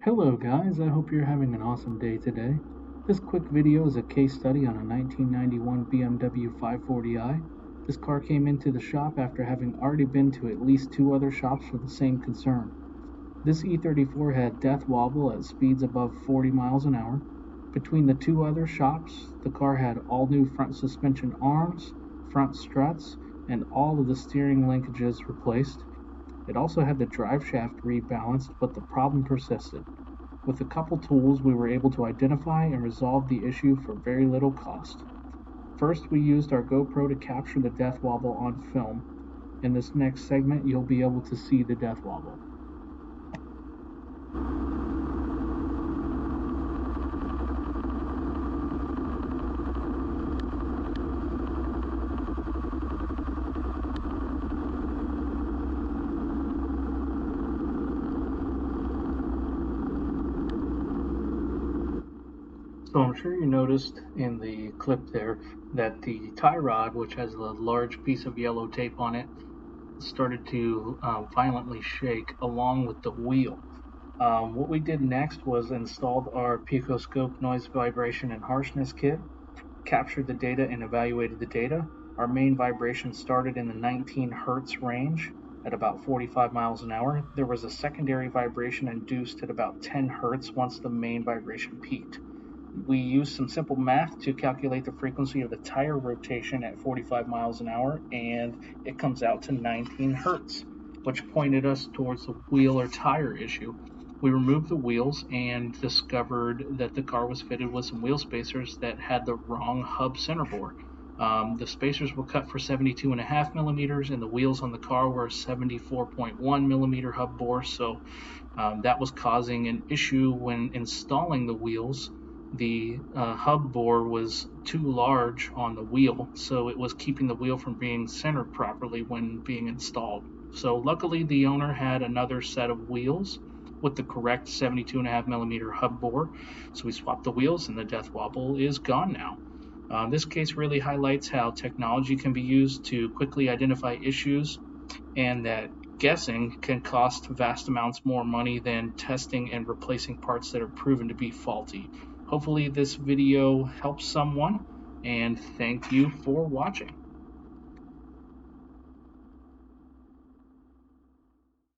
Hello guys, I hope you're having an awesome day today. This quick video is a case study on a 1991 BMW 540i. This car came into the shop after having already been to at least 2 other shops for the same concern. This E34 had death wobble at speeds above 40 miles an hour. Between the 2 other shops, the car had all new front suspension arms, front struts, and all of the steering linkages replaced. It also had the drive shaft rebalanced, but the problem persisted. With a couple tools, we were able to identify and resolve the issue for very little cost. First, we used our GoPro to capture the death wobble on film. In this next segment, you'll be able to see the death wobble. So I'm sure you noticed in the clip there that the tie rod, which has a large piece of yellow tape on it, started to violently shake along with the wheel. What we did next was installed our PicoScope noise, vibration, and harshness kit, captured the data and evaluated the data. Our main vibration started in the 19 Hertz range at about 45 miles an hour. There was a secondary vibration induced at about 10 Hertz once the main vibration peaked. We used some simple math to calculate the frequency of the tire rotation at 45 miles an hour, and it comes out to 19 Hertz, which pointed us towards the wheel or tire issue. We removed the wheels and discovered that the car was fitted with some wheel spacers that had the wrong hub center bore. The spacers were cut for 72.5 millimeters, and the wheels on the car were 74.1 millimeter hub bore, so that was causing an issue when installing the wheels. The hub bore was too large on the wheel, so it was keeping the wheel from being centered properly when being installed. So luckily the owner had another set of wheels with the correct 72.5 millimeter hub bore, so we swapped the wheels and the death wobble is gone now. This case really highlights how technology can be used to quickly identify issues, and that guessing can cost vast amounts more money than testing and replacing parts that are proven to be faulty. Hopefully this video helps someone, and thank you for watching.